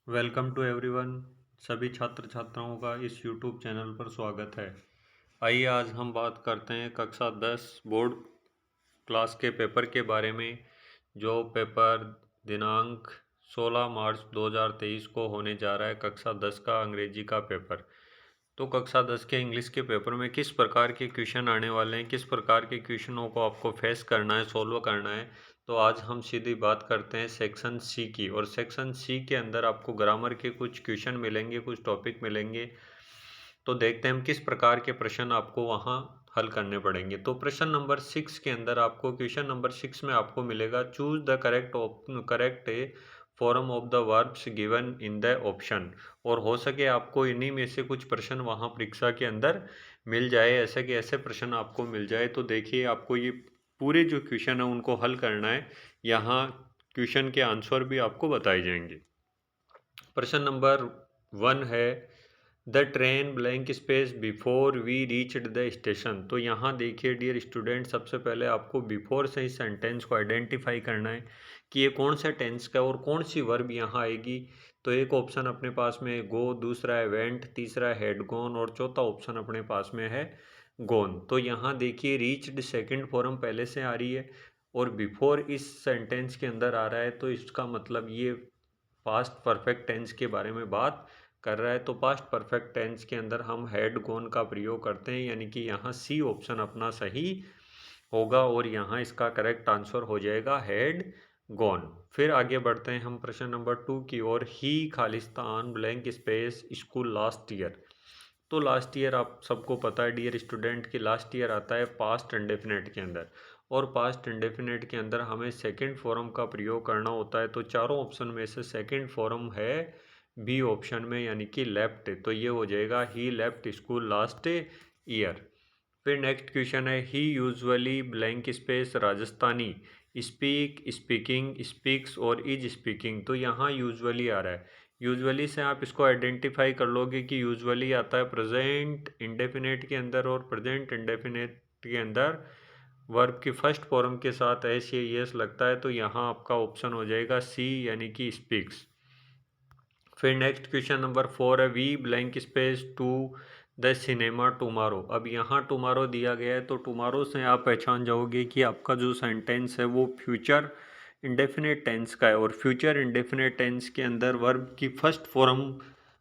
Welcome to everyone. सभी छात्र छात्राओं का इस यूट्यूब चैनल पर स्वागत है। आइए आज हम बात करते हैं कक्षा 10 बोर्ड क्लास के पेपर के बारे में, जो पेपर दिनांक 16 मार्च 2023 को होने जा रहा है। कक्षा 10 का अंग्रेजी का पेपर। तो कक्षा 10 के इंग्लिश के पेपर में किस प्रकार के क्वेश्चन आने वाले हैं, किस प्रकार के क्वेश्चनों को आपको फेस करना है, सॉल्व करना है। तो आज हम सीधी बात करते हैं सेक्शन सी की। और सेक्शन सी के अंदर आपको ग्रामर के कुछ क्वेश्चन मिलेंगे, कुछ टॉपिक मिलेंगे। तो देखते हैं हम किस प्रकार के प्रश्न आपको वहाँ हल करने पड़ेंगे। तो प्रश्न नंबर 6 के अंदर आपको, क्वेश्चन नंबर 6 में आपको मिलेगा, choose the correct form of the verbs given in the option. और हो सके आपको इन्हीं में से कुछ प्रश्न वहाँ परीक्षा के अंदर मिल जाए, ऐसे के ऐसे प्रश्न आपको मिल जाए। तो देखिए, आपको ये पूरे जो क्वेश्चन है उनको हल करना है। यहाँ क्वेश्चन के आंसर भी आपको बताए जाएंगे। प्रश्न नंबर 1 है, the train blank space before we reached the station. तो यहाँ देखिए डियर स्टूडेंट, सबसे पहले आपको बिफोर से इस सेंटेंस को आइडेंटिफाई करना है कि ये कौन सा टेंस का और कौन सी वर्ब यहाँ आएगी। तो एक ऑप्शन अपने पास में है गो, दूसरा है वेंट, तीसरा है हैड गॉन और चौथा ऑप्शन अपने पास में है गॉन। तो यहाँ देखिए रीच्ड सेकंड फॉर्म पहले से आ रही है और बिफोर इस सेंटेंस के अंदर आ रहा है, तो इसका मतलब ये पास्ट परफेक्ट टेंस के बारे में बात कर रहा है। तो पास्ट परफेक्ट टेंस के अंदर हम हैड गॉन का प्रयोग करते हैं, यानी कि यहाँ सी ऑप्शन अपना सही होगा और यहाँ इसका करेक्ट आंसर हो जाएगा हैड गॉन। फिर आगे बढ़ते हैं हम प्रश्न नंबर 2 की ओर। ही खालिस्तान blank space school last year. तो लास्ट ईयर आप सबको पता है डियर स्टूडेंट कि लास्ट ईयर आता है पास्ट इंडेफिनेट के अंदर, और पास्ट इंडेफिनेट के अंदर हमें सेकंड फॉर्म का प्रयोग करना होता है। तो चारों ऑप्शन में से सेकंड फॉर्म है बी ऑप्शन में, यानी कि लेफ्ट। तो ये हो जाएगा he left school last year. फिर नेक्स्ट क्वेश्चन है, he usually blank space Rajasthani speak, speaking, speaks और इज स्पीकिंग। तो यहाँ यूजुअली आ रहा है। यूजुअली से आप इसको आइडेंटिफाई कर लोगे कि यूजुअली आता है प्रेजेंट इंडेफिनेट के अंदर, और प्रेजेंट इंडेफिनेट के अंदर वर्ब की फर्स्ट फॉर्म के साथ एस या यस लगता है। तो यहाँ आपका ऑप्शन हो जाएगा सी, यानी कि स्पीक्स। फिर नेक्स्ट क्वेश्चन नंबर 4 है, we blank space to the cinema tomorrow. अब यहाँ टुमारो दिया गया है, तो टुमारो से आप पहचान जाओगे कि आपका जो सेंटेंस है वो फ्यूचर इंडेफिनेट टेंस का है। और फ्यूचर इंडेफिनेट टेंस के अंदर वर्ब की फर्स्ट फॉर्म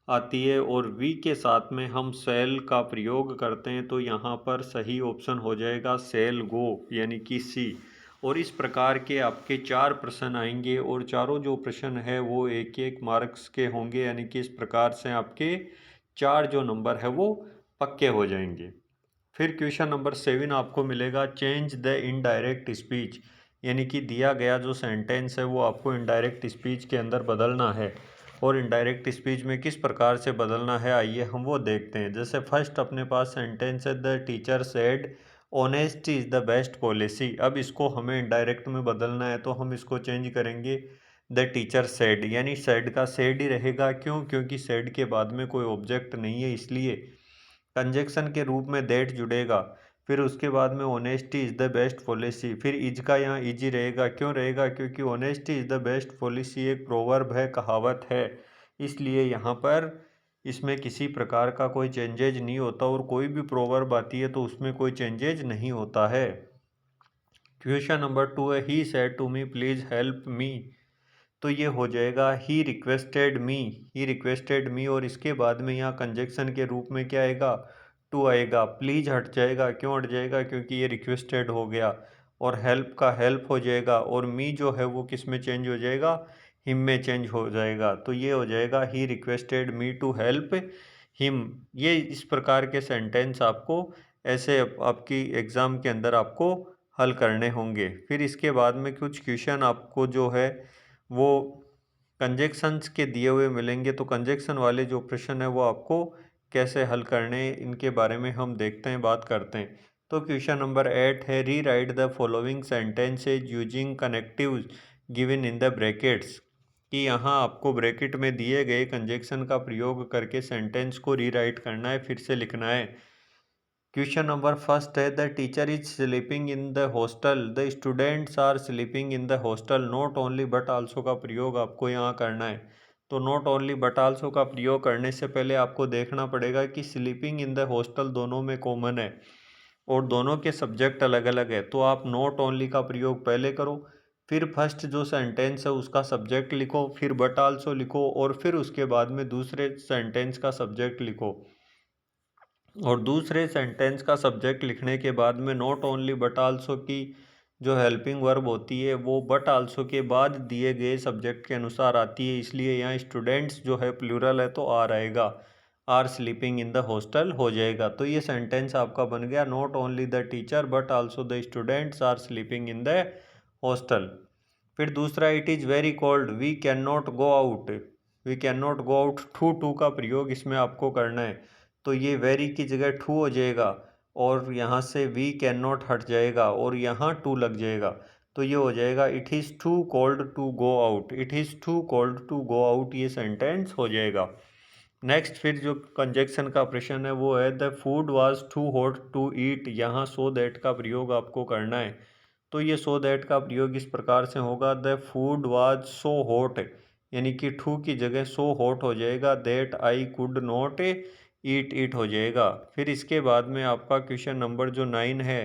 आती है और वी के साथ में हम सेल का प्रयोग करते हैं। तो यहाँ पर सही ऑप्शन हो जाएगा सेल गो, यानी कि सी। और इस प्रकार के आपके 4 प्रश्न आएंगे और चारों जो प्रश्न है वो एक एक मार्क्स के होंगे, यानी कि इस प्रकार से आपके 4 जो नंबर है वो पक्के हो जाएंगे। फिर क्वेश्चन नंबर 7 आपको मिलेगा, चेंज द इनडायरेक्ट स्पीच। यानी कि दिया गया जो सेंटेंस है वो आपको इनडायरेक्ट स्पीच के अंदर बदलना है। और इनडायरेक्ट स्पीच में किस प्रकार से बदलना है, आइए हम वो देखते हैं। जैसे फर्स्ट अपने पास सेंटेंस है, the teacher said honesty is the best policy. अब इसको हमें इनडायरेक्ट में बदलना है, तो हम इसको चेंज करेंगे द टीचर सेड, यानी सेड का सेड ही रहेगा। क्यों? क्योंकि सेड के बाद में कोई ऑब्जेक्ट नहीं है, इसलिए कंजक्शन के रूप में दैट जुड़ेगा। फिर उसके बाद में honesty is the best policy, फिर इज का यहाँ इज ही रहेगा। क्यों रहेगा? क्योंकि honesty is the best policy एक प्रोवर्ब है, कहावत है, इसलिए यहाँ पर इसमें किसी प्रकार का कोई चेंजेज नहीं होता। और कोई भी प्रोवर्ब आती है तो उसमें कोई चेंजेज नहीं होता है। क्वेश्चन नंबर 2 है, he said to me please help me. तो ये हो जाएगा he requested me, he requested मी। और इसके बाद में यहाँ कंजक्शन के रूप में क्या आएगा? टू आएगा। प्लीज हट जाएगा। क्यों हट जाएगा? क्योंकि ये रिक्वेस्टेड हो गया। और हेल्प का हेल्प हो जाएगा, और मी जो है वो किस में चेंज हो जाएगा? हिम में चेंज हो जाएगा। तो ये हो जाएगा he requested me to help him. ये इस प्रकार के सेंटेंस आपको ऐसे आपकी एग्ज़ाम के अंदर आपको हल करने होंगे। फिर इसके बाद में कुछ क्वेश्चन आपको जो है वो कंजक्शंस के दिए हुए मिलेंगे। तो कंजक्शन वाले जो प्रश्न है वो आपको कैसे हल करने, इनके बारे में हम देखते हैं, बात करते हैं। तो क्वेश्चन नंबर 8 है, री right the following sentences using connectives given in the brackets. कि यहाँ आपको ब्रैकेट में दिए गए कंजक्शन का प्रयोग करके सेंटेंस को रीराइट करना है, फिर से लिखना है। क्वेश्चन नंबर फर्स्ट है, the teacher is sleeping in the hostel, the students are sleeping in the hostel not only but also का प्रयोग आपको यहाँ करना है। तो नॉट ओनली बट आल्सो का प्रयोग करने से पहले आपको देखना पड़ेगा कि स्लीपिंग इन द हॉस्टल दोनों में कॉमन है और दोनों के सब्जेक्ट अलग अलग है। तो आप नॉट ओनली का प्रयोग पहले करो, फिर फर्स्ट जो सेंटेंस है उसका सब्जेक्ट लिखो, फिर बट आल्सो लिखो और फिर उसके बाद में दूसरे सेंटेंस का सब्जेक्ट लिखो। और दूसरे सेंटेंस का सब्जेक्ट लिखने के बाद में नॉट ओनली बट आल्सो की जो हेल्पिंग वर्ब होती है वो बट आल्सो के बाद दिए गए सब्जेक्ट के अनुसार आती है, इसलिए यहाँ स्टूडेंट्स जो है प्लूरल है तो आर आएगा, are sleeping in the hostel हो जाएगा। तो ये सेंटेंस आपका बन गया, not only the teacher but also the students are sleeping in the hostel. फिर दूसरा, it is very cold we can not go out. We can not go out, too का प्रयोग इसमें आपको करना है। तो ये वेरी की जगह टू हो जाएगा और यहाँ से वी कैन नॉट हट जाएगा और यहाँ टू लग जाएगा। तो ये हो जाएगा it is too cold to go out. It is too cold to go out, ये सेंटेंस हो जाएगा। नेक्स्ट फिर जो कंजक्शन का ऑपरेशन है वो है the food was too hot to eat. यहाँ सो दैट का प्रयोग आपको करना है। तो ये सो दैट का प्रयोग इस प्रकार से होगा, the food was so hot, यानी कि टू की जगह सो हॉट हो जाएगा, that I could not eat it हो जाएगा। फिर इसके बाद में आपका क्वेश्चन नंबर जो 9 है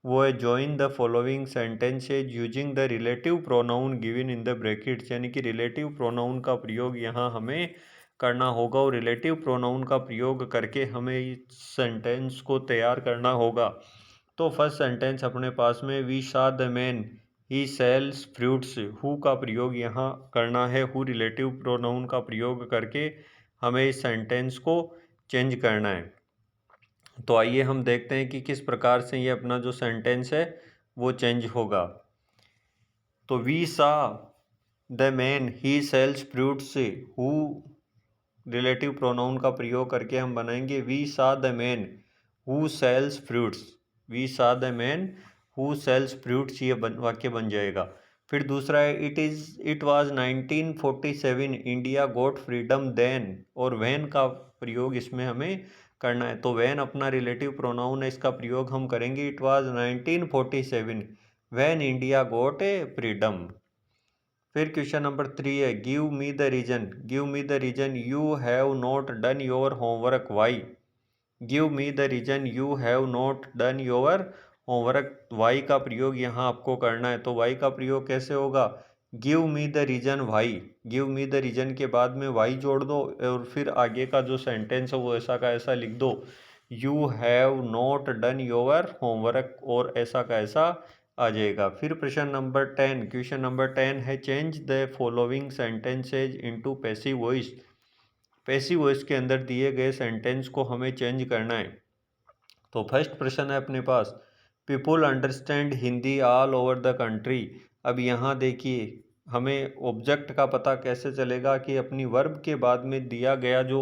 वो है join the following sentences using the relative pronoun given in the brackets, यानी कि रिलेटिव प्रोनाउन का प्रयोग यहाँ हमें करना होगा और रिलेटिव प्रोनाउन का प्रयोग करके हमें इस सेंटेंस को तैयार करना होगा। तो फर्स्ट सेंटेंस अपने पास में, we saw the man he sells fruits, who का प्रयोग यहाँ करना है, हु रिलेटिव प्रोनाउन का प्रयोग करके हमें इस सेंटेंस को चेंज करना है। तो आइए हम देखते हैं कि किस प्रकार से ये अपना जो सेंटेंस है वो चेंज होगा। तो we saw the man he sells fruits, who relative pronoun का प्रयोग करके हम बनाएंगे we saw the man who sells fruits. We saw the man who sells fruits, ये वाक्य बन जाएगा। फिर दूसरा है it was 1947 India got freedom then, और वैन का प्रयोग इसमें हमें करना है। तो वैन अपना रिलेटिव प्रोनाउन है, इसका प्रयोग हम करेंगे it was 1947 when India got a freedom. फिर क्वेश्चन नंबर 3 है give me the reason. Give me the reason you have not done your homework why. Give me the reason you have not done your homework, why का प्रयोग यहाँ आपको करना है। तो Y का प्रयोग कैसे होगा, give me the reason why. Give me the reason के बाद में वाई जोड़ दो और फिर आगे का जो सेंटेंस है वो ऐसा का ऐसा लिख दो, you have not done your homework, और ऐसा का ऐसा आ जाएगा। फिर प्रश्न नंबर 10, क्वेश्चन नंबर 10 है change the following sentences into passive voice. Passive voice के अंदर दिए गए सेंटेंस को हमें चेंज करना है। तो फर्स्ट प्रश्न है अपने पास, people understand Hindi all over the country. अब यहाँ देखिए हमें ऑब्जेक्ट का पता कैसे चलेगा कि अपनी वर्ब के बाद में दिया गया जो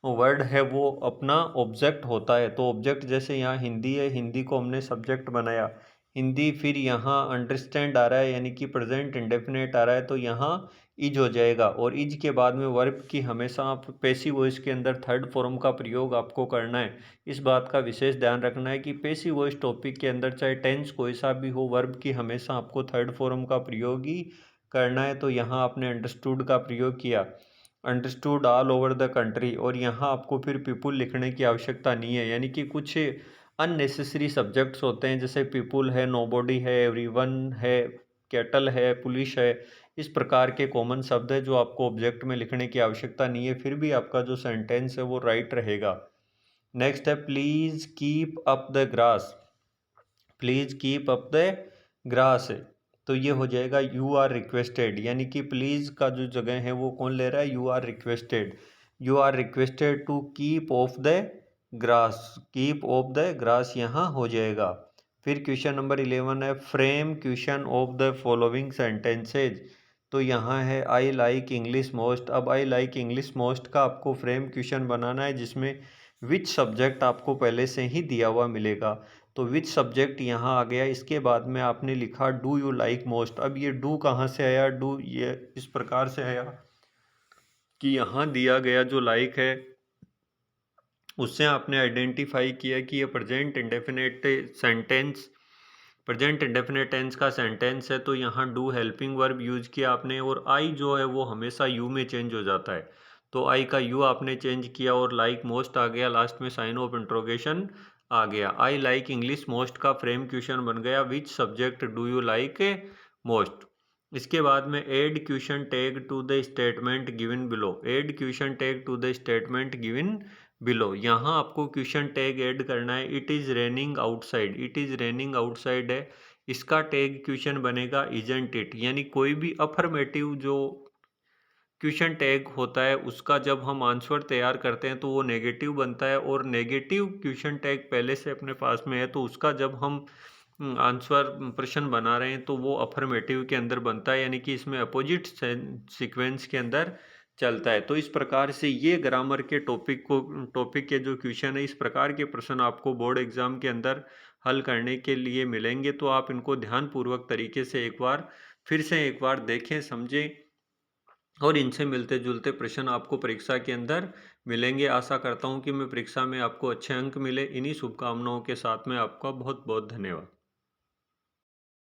वर्ड है वो अपना ऑब्जेक्ट होता है। तो ऑब्जेक्ट जैसे यहाँ हिंदी है, हिंदी को हमने सब्जेक्ट बनाया हिंदी, फिर यहाँ अंडरस्टैंड आ रहा है यानी कि प्रेजेंट इंडेफिनेट आ रहा है, तो यहाँ इज हो जाएगा और इज के बाद में वर्ब की हमेशा आप पैसिव वॉइस के अंदर थर्ड फॉर्म का प्रयोग आपको करना है। इस बात का विशेष ध्यान रखना है कि पैसिव वॉइस टॉपिक के अंदर चाहे टेंस कोई सा भी हो, वर्ब की हमेशा आपको थर्ड फॉर्म का प्रयोग ही करना है। तो यहाँ आपने अंडरस्टूड का प्रयोग किया, understood all over the country, और यहाँ आपको फिर पीपुल लिखने की आवश्यकता नहीं है, यानी कि कुछ अननेसेसरी सब्जेक्ट्स होते हैं जैसे पीपुल है, नोबॉडी है, एवरीवन है, कैटल है, पुलिस है, इस प्रकार के कॉमन शब्द है जो आपको ऑब्जेक्ट में लिखने की आवश्यकता नहीं है, फिर भी आपका जो सेंटेंस है वो राइट रहेगा। नेक्स्ट है please keep up the grass. Please keep up the grass, तो ये हो जाएगा यू आर रिक्वेस्टेड, यानी कि प्लीज़ का जो जगह है वो कौन ले रहा है, you are requested. You are requested to keep off the grass, keep off the grass यहाँ हो जाएगा। फिर क्वेश्चन नंबर 11 है frame question of the following sentences. तो यहाँ है आई लाइक इंग्लिश मोस्ट। अब आई लाइक इंग्लिश मोस्ट का आपको फ्रेम क्वेश्चन बनाना है जिसमें विच सब्जेक्ट आपको पहले से ही दिया हुआ मिलेगा। तो विच सब्जेक्ट यहाँ आ गया, इसके बाद में आपने लिखा डू यू लाइक मोस्ट। अब ये डू कहाँ से आया, डू ये इस प्रकार से आया कि यहाँ दिया गया जो लाइक है उससे आपने आइडेंटिफाई किया कि ये present indefinite sentence present indefinite tense का सेंटेंस है तो यहाँ डू हेल्पिंग वर्ब यूज किया आपने, और आई जो है वो हमेशा यू में चेंज हो जाता है, तो आई का यू आपने चेंज किया और लाइक मोस्ट आ गया, लास्ट में साइन ऑफ इंट्रोगेशन आ गया। आई लाइक इंग्लिश मोस्ट का फ्रेम क्वेश्चन बन गया, which subject do you like most. इसके बाद में add question tag to the statement given below, add question tag to the statement given below, यहाँ आपको क्वेश्चन टैग ऐड करना है। It is raining outside, it is raining outside है, इसका tag question बनेगा इजंट इट, यानी कोई भी अफर्मेटिव जो क्वेश्चन टैग होता है उसका जब हम आंसर तैयार करते हैं तो वो नेगेटिव बनता है, और नेगेटिव क्वेश्चन टैग पहले से अपने पास में है तो उसका जब हम आंसर प्रश्न बना रहे हैं तो वो अफर्मेटिव के अंदर बनता है, यानी कि इसमें अपोजिट सीक्वेंस के अंदर चलता है। तो इस प्रकार से ये ग्रामर के टॉपिक के जो क्वेश्चन है, इस प्रकार के प्रश्न आपको बोर्ड एग्जाम के अंदर हल करने के लिए मिलेंगे, तो आप इनको ध्यानपूर्वक तरीके से फिर से एक बार देखें, समझें, और इनसे मिलते जुलते प्रश्न आपको परीक्षा के अंदर मिलेंगे। आशा करता हूं कि मैं परीक्षा में आपको अच्छे अंक मिले। इन्हीं शुभकामनाओं के साथ में आपका बहुत बहुत धन्यवाद।